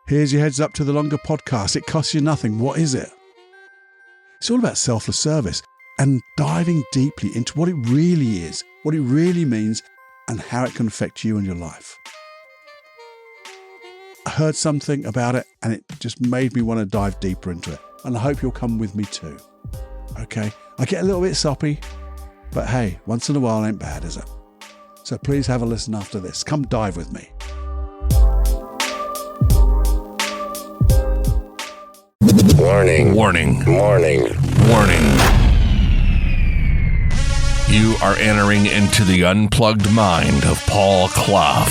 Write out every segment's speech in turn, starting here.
Here's your heads up to the longer podcast. It costs you nothing. What is it? It's all about selfless service and diving deeply into what it really is, what it really means, and how it can affect you and your life. I heard something about it and it just made me want to dive deeper into it. And I hope you'll come with me too. Okay? I get a little bit soppy, but hey, once in a while ain't bad, is it? So please have a listen after this. Come dive with me. Warning. Warning. Warning. Warning. You are entering into the unplugged mind of Paul Clough.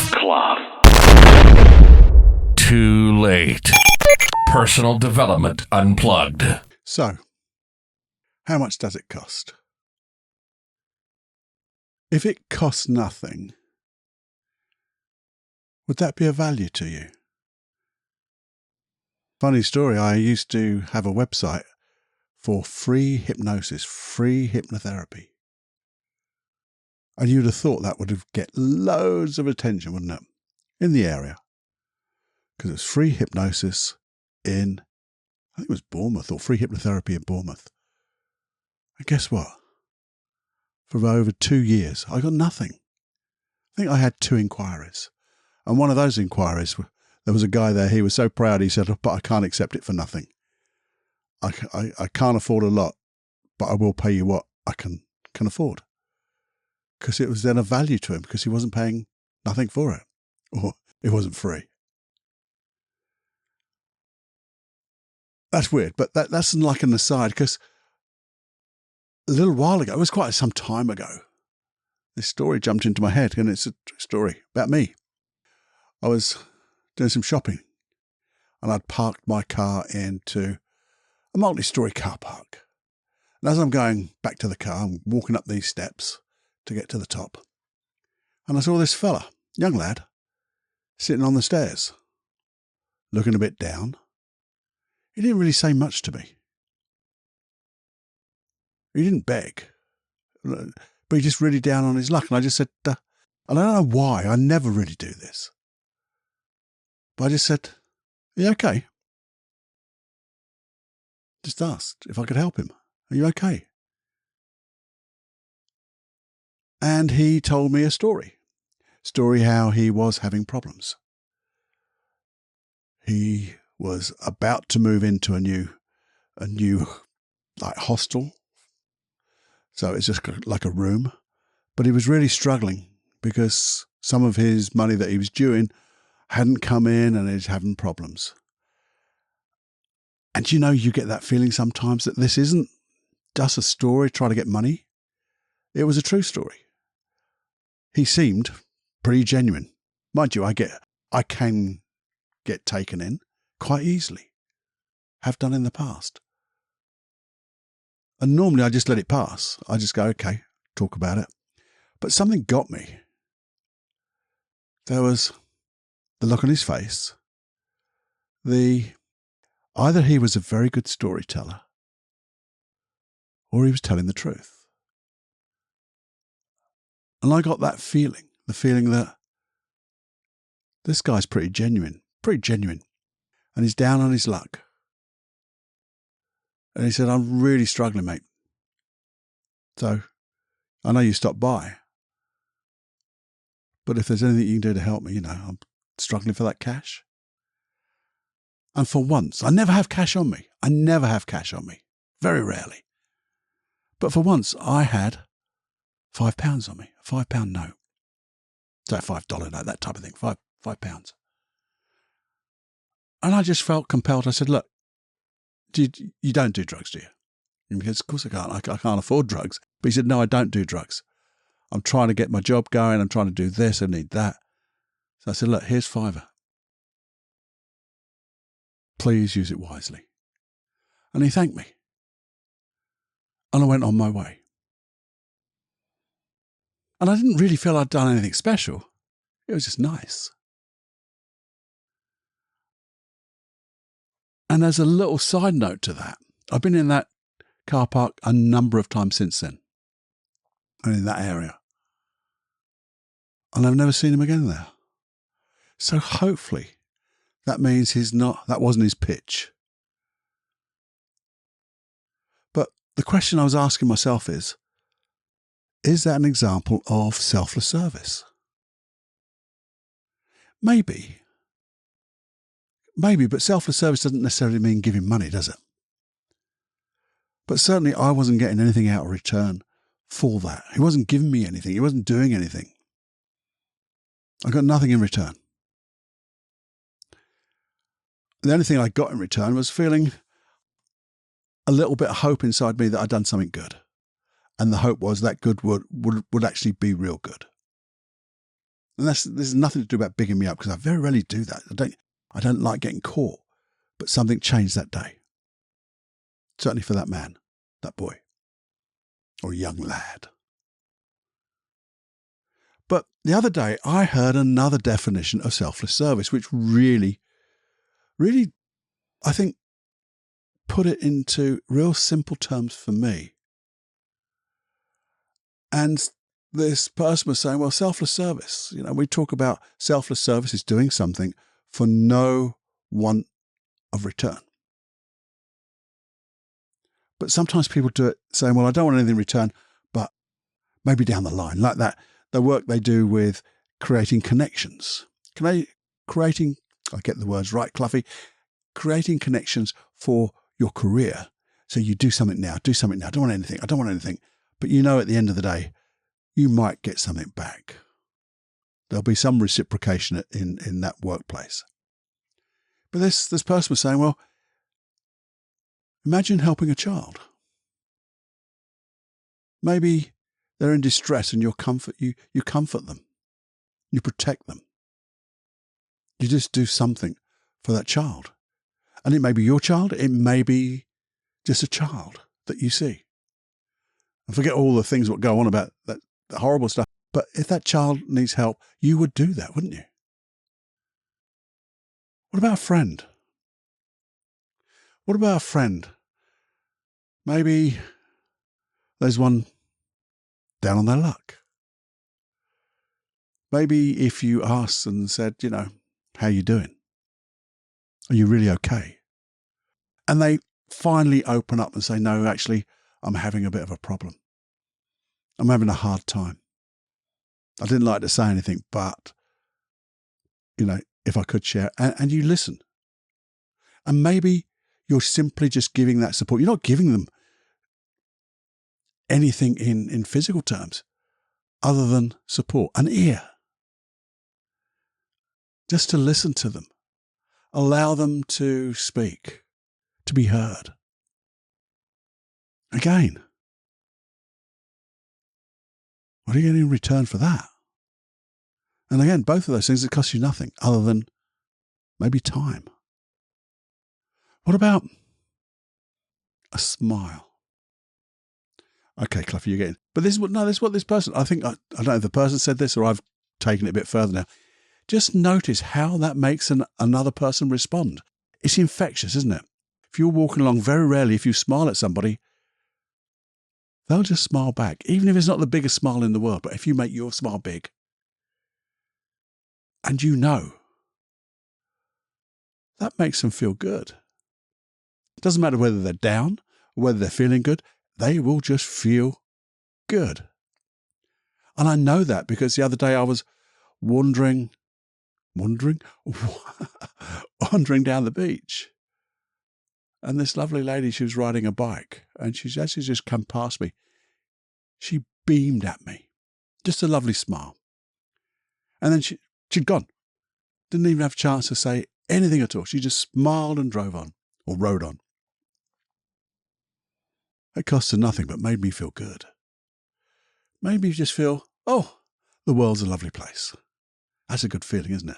Too late. Personal Development Unplugged. So, how much does it cost? If it costs nothing, would that be of value to you? Funny story, I used to have a website for free hypnosis, free hypnotherapy. And you'd have thought that would have get loads of attention, wouldn't it? In the area. Because it's free hypnosis in, I think it was Bournemouth, or free hypnotherapy in Bournemouth. And guess what? For over 2 years, I got nothing. I think I had 2 inquiries. And one of those inquiries, there was a guy there, he was so proud, he said, but I can't accept it for nothing. I can't afford a lot, but I will pay you what I can afford. Because it was then of value to him, because he wasn't paying nothing for it. Or it wasn't free. That's weird, but that's like an aside, because a little while ago, it was quite some time ago, this story jumped into my head, and it's a true story about me. I was doing some shopping, and I'd parked my car into a multi-storey car park. And as I'm going back to the car, I'm walking up these steps to get to the top, and I saw this fella, young lad, sitting on the stairs, looking a bit down. He didn't really say much to me. He didn't beg, but he just really down on his luck. And I just said, I don't know why, I never really do this. But I just said, are you okay? Just asked if I could help him. Are you okay? And he told me a story how he was having problems. He was about to move into a new like hostel. So it's just like a room. But he was really struggling because some of his money that he was due hadn't come in and he was having problems. And you get that feeling sometimes that this isn't just a story trying to get money. It was a true story. He seemed pretty genuine. Mind you, I can get taken in quite easily. Have done in the past. And normally I just let it pass. I just go, okay, talk about it. But something got me. There was the look on his face. Either he was a very good storyteller or he was telling the truth. And I got that feeling, the feeling that this guy's pretty genuine. And he's down on his luck. And he said, I'm really struggling, mate. So I know you stopped by. But if there's anything you can do to help me, I'm struggling for that cash. And for once, I never have cash on me. Very rarely. But for once, I had £5 on me, a £5 note. So a $5 note, that type of thing, £5. And I just felt compelled. I said, look, you don't do drugs, do you? And he goes, of course I can't. I can't afford drugs. But he said, no, I don't do drugs. I'm trying to get my job going. I'm trying to do this. I need that. So I said, look, here's £5. Please use it wisely. And he thanked me. And I went on my way. And I didn't really feel I'd done anything special. It was just nice. And as a little side note to that, I've been in that car park a number of times since then. And in that area. And I've never seen him again there. So hopefully that means that wasn't his pitch. But the question I was asking myself is that an example of selfless service? Maybe, but selfless service doesn't necessarily mean giving money, does it? But certainly I wasn't getting anything out of return for that. He wasn't giving me anything. He wasn't doing anything. I got nothing in return. The only thing I got in return was feeling a little bit of hope inside me that I'd done something good. And the hope was that good would actually be real good. And there's nothing to do about bigging me up, because I very rarely do that. I don't like getting caught. But something changed that day. Certainly for that man, that boy, or young lad. But the other day I heard another definition of selfless service, which really, I think, put it into real simple terms for me. And this person was saying, well, selfless service, we talk about selfless service is doing something for no want of return. But sometimes people do it saying, well, I don't want anything in return, but maybe down the line, like that, the work they do with creating connections. I get the words right, Cluffy, creating connections for your career. So you do something now, I don't want anything. But at the end of the day, you might get something back. There'll be some reciprocation in that workplace. But this person was saying, well, imagine helping a child. Maybe they're in distress and you comfort them. You protect them. You just do something for that child. And it may be your child. It may be just a child that you see. And forget all the things that go on about that horrible stuff. But if that child needs help, you would do that, wouldn't you? What about a friend? Maybe there's one down on their luck. Maybe if you asked and said, how you doing? Are you really okay? And they finally open up and say, no, actually, I'm having a bit of a problem. I'm having a hard time. I didn't like to say anything, but, if I could share, and you listen. And maybe you're simply just giving that support. You're not giving them anything in physical terms other than support, an ear. Just to listen to them. Allow them to speak, to be heard. Again, what are you getting in return for that? And again, both of those things, it cost you nothing other than maybe time. What about a smile? Okay, Cluffy, you're getting. But this is what this person, I think, I don't know if the person said this or I've taken it a bit further now. Just notice how that makes another person respond. It's infectious, isn't it? If you're walking along, very rarely, if you smile at somebody, they'll just smile back, even if it's not the biggest smile in the world. But if you make your smile big, and that makes them feel good. It doesn't matter whether they're down or whether they're feeling good, they will just feel good. And I know that because the other day I was wandering down the beach. And this lovely lady, she was riding a bike, and as she just come past me, she beamed at me. Just a lovely smile. And then she'd gone. Didn't even have a chance to say anything at all. She just smiled and drove on, or rode on. It cost her nothing, but made me feel good. Made me just feel, oh, the world's a lovely place. That's a good feeling, isn't it?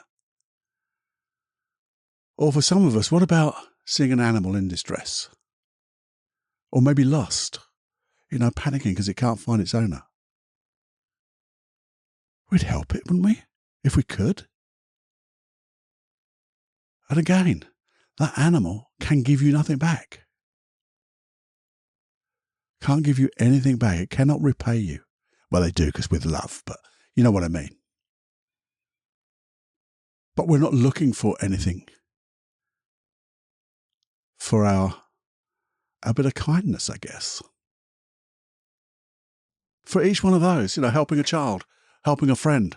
Or for some of us, what about seeing an animal in distress? Or maybe lost, panicking because it can't find its owner. We'd help it, wouldn't we? If we could. And again, that animal can give you nothing back. Can't give you anything back. It cannot repay you. Well, they do because with love, but you know what I mean. But we're not looking for anything for our bit of kindness, I guess. For each one of those, helping a child, helping a friend,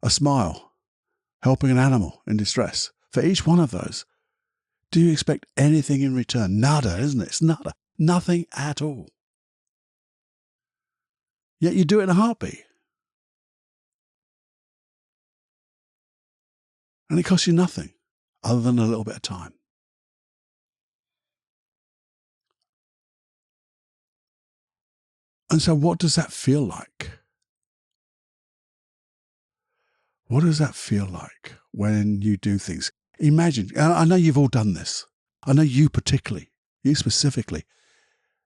a smile, helping an animal in distress. For each one of those, do you expect anything in return? Nada, isn't it? It's nada. Nothing at all. Yet you do it in a heartbeat. And it costs you nothing other than a little bit of time. And so what does that feel like? What does that feel like when you do things? Imagine, and I know you've all done this. I know you particularly, you specifically.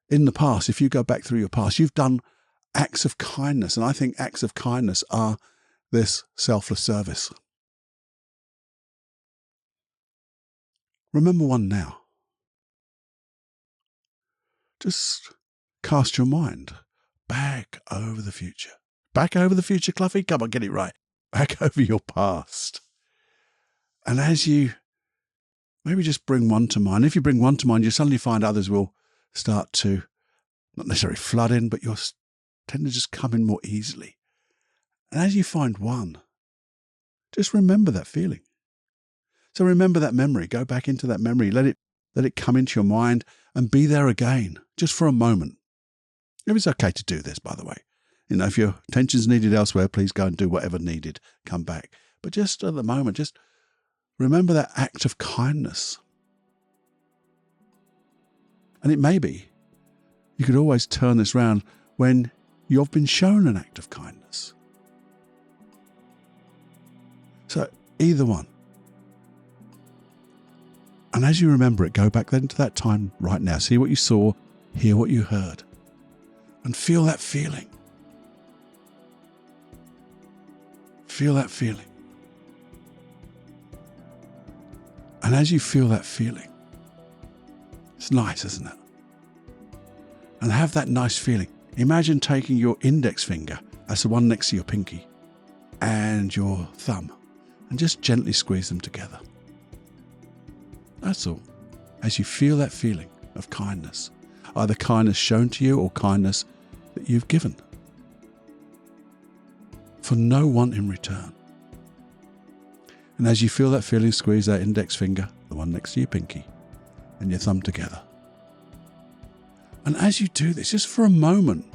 In the past, if you go back through your past, you've done acts of kindness. And I think acts of kindness are this selfless service. Remember one now. Just cast your mind back over the future. Back over the future, Cluffy? Come on, get it right. Back over your past. And as you maybe just bring one to mind, if you bring one to mind, you suddenly find others will start to, not necessarily flood in, but you'll tend to just come in more easily. And as you find one, just remember that feeling. So remember that memory. Go back into that memory. Let it come into your mind and be there again, just for a moment. If it's okay to do this, by the way. If your attention's needed elsewhere, please go and do whatever needed. Come back. But just at the moment, just remember that act of kindness. And it may be, you could always turn this round when you've been shown an act of kindness. So either one. And as you remember it, go back then to that time right now. See what you saw, hear what you heard, and feel that feeling. Feel that feeling. And as you feel that feeling, it's nice, isn't it? And have that nice feeling. Imagine taking your index finger, that's the one next to your pinky, and your thumb, and just gently squeeze them together. That's all. As you feel that feeling of kindness, either kindness shown to you or kindness that you've given, for no one in return. And as you feel that feeling, squeeze that index finger, the one next to your pinky, and your thumb together. And as you do this, just for a moment,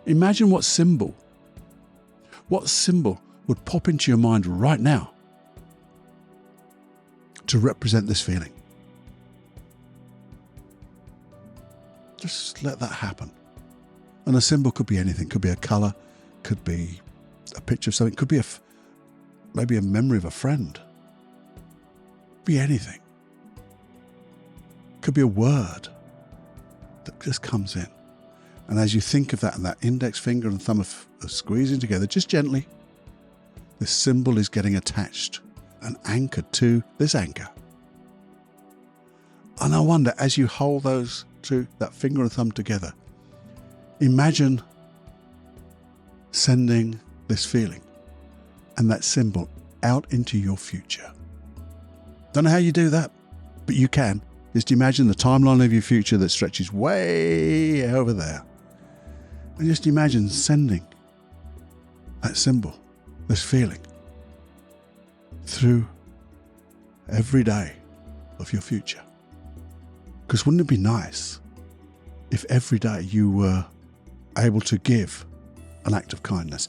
imagine what symbol would pop into your mind right now to represent this feeling. Just let that happen. And a symbol could be anything. Could be a colour, could be a picture of something, could be maybe a memory of a friend. Be anything. Could be a word that just comes in. And as you think of that, and that index finger and thumb are squeezing together, just gently, this symbol is getting attached and anchored to this anchor. And I wonder, as you hold those two, that finger and thumb together, imagine sending this feeling and that symbol out into your future. Don't know how you do that, but you can. Just imagine the timeline of your future that stretches way over there. And just imagine sending that symbol, this feeling, through every day of your future. Because wouldn't it be nice if every day you were able to give an act of kindness,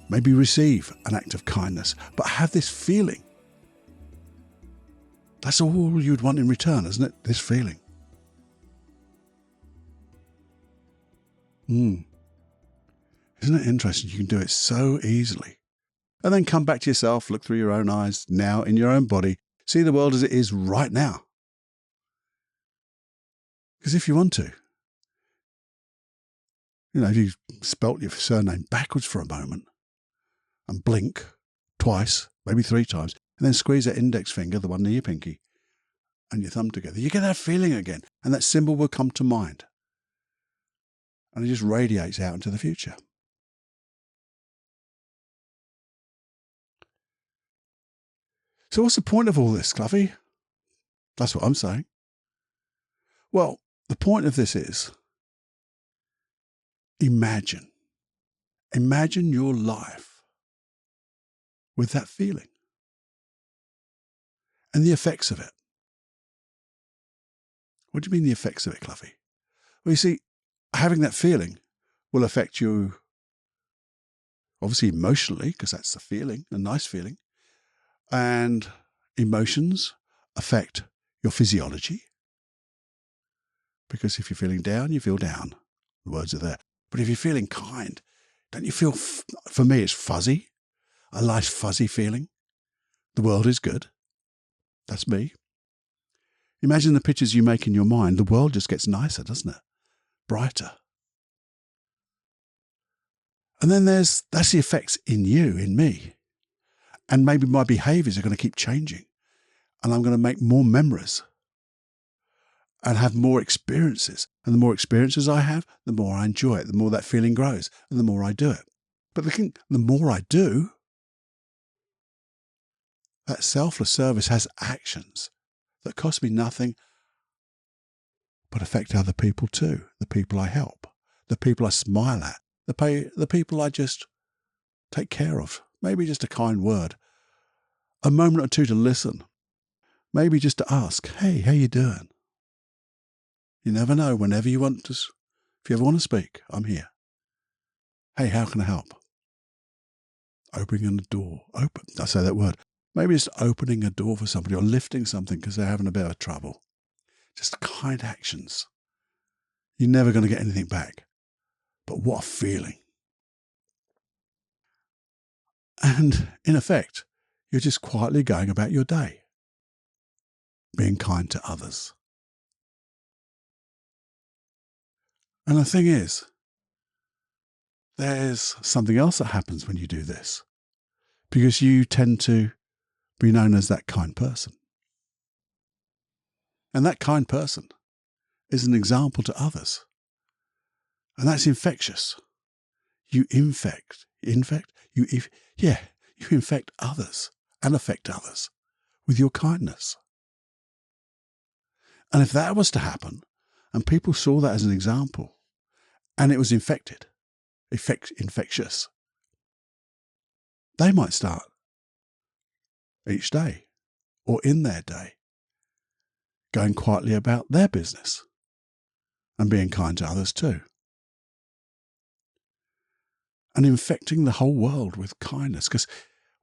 maybe receive an act of kindness, but have this feeling? That's all you'd want in return, isn't it? This feeling. Isn't it interesting? You can do it so easily. And then come back to yourself, look through your own eyes now in your own body, see the world as it is right now. Because if you want to, if you spelt your surname backwards for a moment and blink twice, maybe 3 times, and then squeeze that index finger, the one near your pinky, and your thumb together, you get that feeling again, and that symbol will come to mind. And it just radiates out into the future. So what's the point of all this, Cluffy? That's what I'm saying. Well, the point of this is imagine your life with that feeling and the effects of it. What do you mean the effects of it, Cluffy? Well, you see, having that feeling will affect you, obviously emotionally, because that's the feeling, a nice feeling. And emotions affect your physiology. Because if you're feeling down, you feel down. The words are there. But if you're feeling kind, don't you feel, for me, it's fuzzy, a nice fuzzy feeling. The world is good. That's me. Imagine the pictures you make in your mind. The world just gets nicer, doesn't it? Brighter. And then that's the effects in you, in me. And maybe my behaviors are going to keep changing. And I'm going to make more memories and have more experiences. And the more experiences I have, the more I enjoy it, the more that feeling grows, and the more I do it. But the more I do, that selfless service has actions that cost me nothing but affect other people too. The people I help, the people I smile at, the people I just take care of. Maybe just a kind word, a moment or two to listen, maybe just to ask, hey, how you doing? You never know. Whenever you want to, if you ever want to speak, I'm here. Hey, how can I help? Opening a door. I say that word. Maybe just opening a door for somebody or lifting something because they're having a bit of trouble. Just kind actions. You're never going to get anything back. But what a feeling. And in effect, you're just quietly going about your day, being kind to others. And the thing is, there's something else that happens when you do this, because you tend to be known as that kind person. And that kind person is an example to others. And that's infectious. You infect others and affect others with your kindness. And if that was to happen, and people saw that as an example, and it was infectious, they might start each day or in their day going quietly about their business and being kind to others too. And infecting the whole world with kindness, because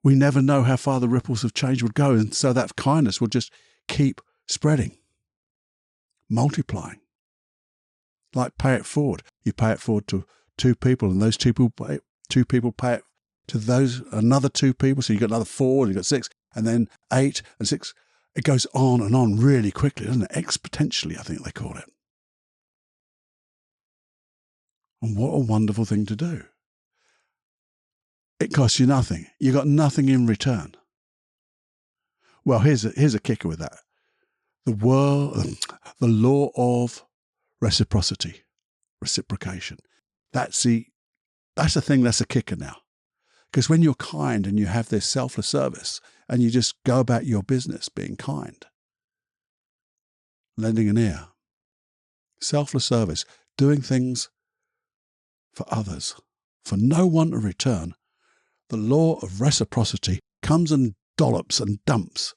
we never know how far the ripples of change would go. And so that kindness will just keep spreading, multiplying. Like pay it forward. You pay it forward to two people, and those two people pay it to those another two people. So you've got another 4, and you've got 6, and then 8 and 6. It goes on and on really quickly, doesn't it? Exponentially, I think they call it. And what a wonderful thing to do. It costs you nothing. You got nothing in return. Well, here's a kicker with that. The law of reciprocity, reciprocation. That's the thing that's a kicker now. Because when you're kind and you have this selfless service and you just go about your business being kind, lending an ear, selfless service, doing things for others, for no one to return, the law of reciprocity comes and dollops and dumps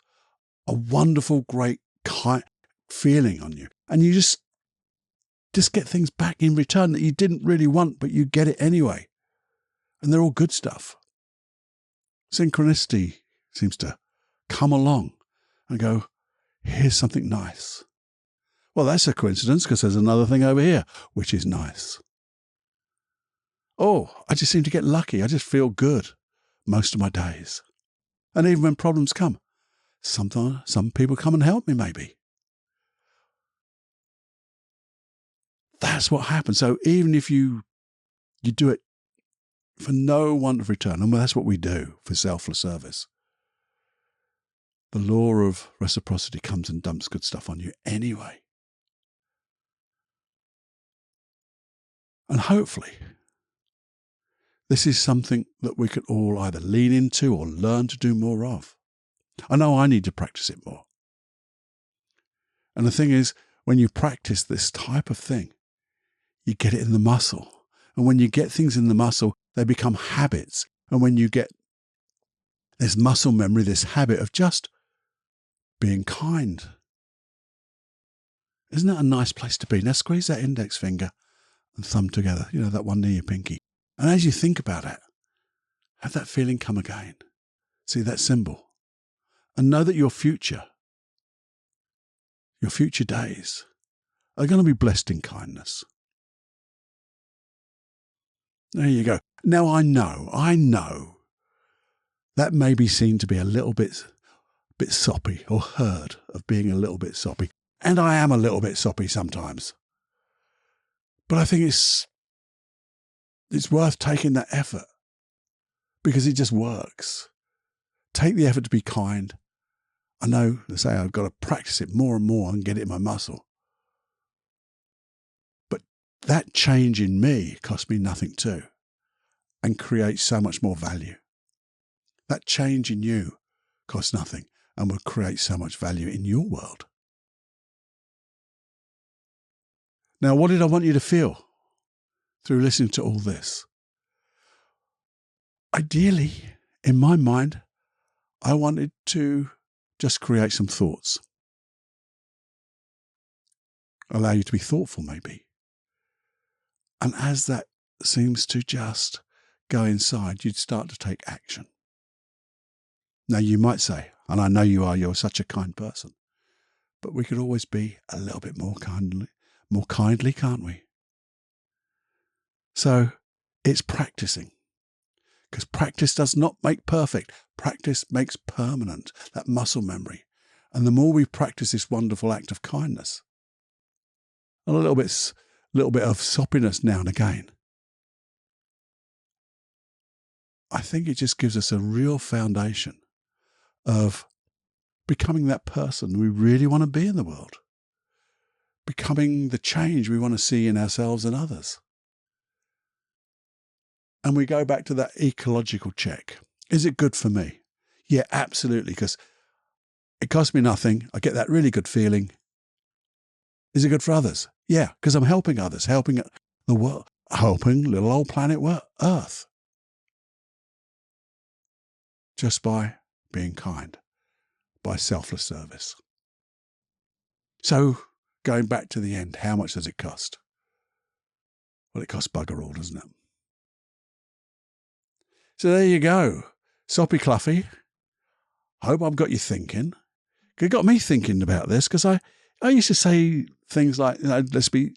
a wonderful, great kind feeling on you. And you just get things back in return that you didn't really want, but you get it anyway. And they're all good stuff. Synchronicity seems to come along and go, here's something nice. Well, that's a coincidence because there's another thing over here, which is nice. Oh, I just seem to get lucky. I just feel good most of my days. And even when problems come, sometimes some people come and help me maybe. That's what happens. So even if you do it for no one to return, and that's what we do for selfless service, the law of reciprocity comes and dumps good stuff on you anyway. And hopefully, this is something that we could all either lean into or learn to do more of. I know I need to practice it more. And the thing is, when you practice this type of thing, you get it in the muscle. And when you get things in the muscle, they become habits. And when you get this muscle memory, this habit of just being kind. Isn't that a nice place to be? Now squeeze that index finger and thumb together, that one near your pinky. And as you think about it, have that feeling come again. See that symbol. And know that your future days are going to be blessed in kindness. There you go. Now I know that may be seen to be a little bit soppy, or heard of being a little bit soppy. And I am a little bit soppy sometimes. But I think it's worth taking that effort because it just works. Take the effort to be kind. I know, say, I've got to practice it more and more and get it in my muscle. But that change in me cost me nothing too and creates so much more value. That change in you costs nothing and will create so much value in your world. Now, what did I want you to feel through listening to all this? Ideally, in my mind, I wanted to just create some thoughts. Allow you to be thoughtful, maybe. And as that seems to just go inside, you'd start to take action. Now, you might say, and I know you're such a kind person, but we could always be a little bit more kindly, can't we? So it's practicing. Because practice does not make perfect. Practice makes permanent, that muscle memory. And the more we practice this wonderful act of kindness, and a little bit of soppiness now and again, I think it just gives us a real foundation of becoming that person we really want to be in the world. Becoming the change we want to see in ourselves and others. And we go back to that ecological check. Is it good for me? Yeah, absolutely, because it costs me nothing. I get that really good feeling. Is it good for others? Yeah, because I'm helping others, helping the world, helping little old planet Earth. Just by being kind, by selfless service. So, going back to the end, how much does it cost? Well, it costs bugger all, doesn't it? So there you go. Soppy Cluffy. Hope I've got you thinking. It got me thinking about this because I used to say things like,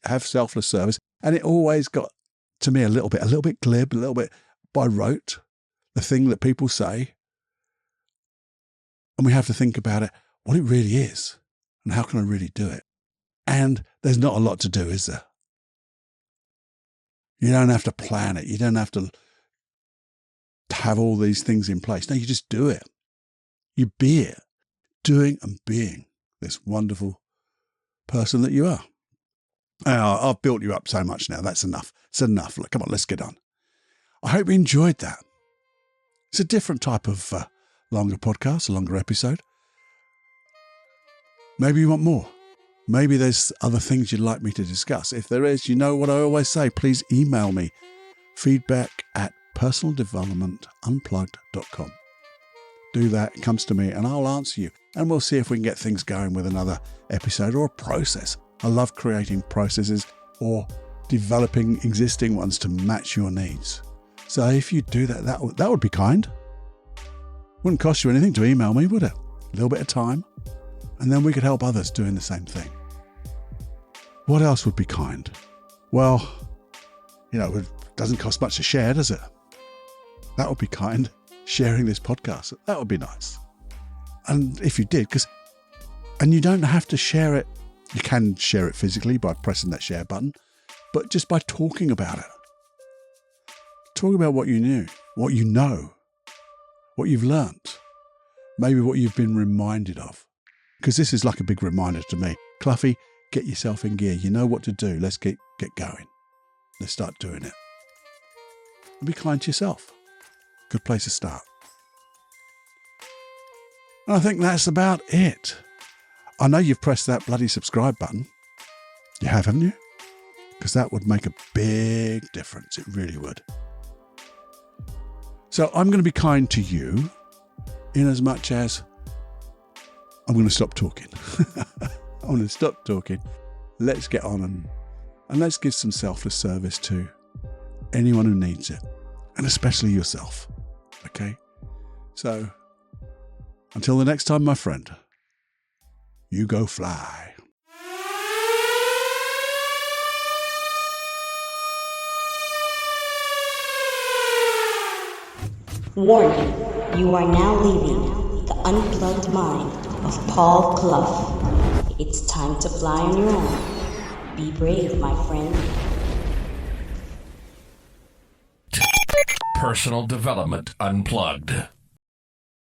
have selfless service. And it always got to me a little bit glib, a little bit by rote, the thing that people say. And we have to think about it, what it really is and how can I really do it? And there's not a lot to do, is there? You don't have to plan it. You don't have to have all these things in place. No, you just do it. You be it, doing and being this wonderful person that you are. I've built you up so much now. That's enough. It's enough. Look, come on, let's get on. I hope you enjoyed that. It's a different type of longer podcast, a longer episode. Maybe you want more. Maybe there's other things you'd like me to discuss. If there is, you know what I always say, please email me. feedback@personaldevelopmentunplugged.com. Do that, it comes to me and I'll answer you. And we'll see if we can get things going with another episode or a process. I love creating processes or developing existing ones to match your needs. So if you do that, that would be kind. Wouldn't cost you anything to email me, would it? A little bit of time. And then we could help others doing the same thing. What else would be kind? Well, it doesn't cost much to share, does it? That would be kind. Sharing this podcast. That would be nice. And if you did, and you don't have to share it. You can share it physically by pressing that share button, but just by talking about it. Talk about what you knew, what you know, what you've learnt, maybe what you've been reminded of. Because this is like a big reminder to me. Cluffy, get yourself in gear. You know what to do. Let's get going. Let's start doing it. And be kind to yourself. Good place to start. And I think that's about it. I know you've pressed that bloody subscribe button. You have, haven't you? Because that would make a big difference. It really would. So I'm going to be kind to you in as much as I'm going to stop talking. I'm going to stop talking. Let's get on and let's give some selfless service to anyone who needs it, and especially yourself. Okay? So until the next time, my friend, you go fly. Warning, you are now leaving the unplugged mind of Paul Clough. It's time to fly on your own. Be brave, my friend. Personal Development Unplugged.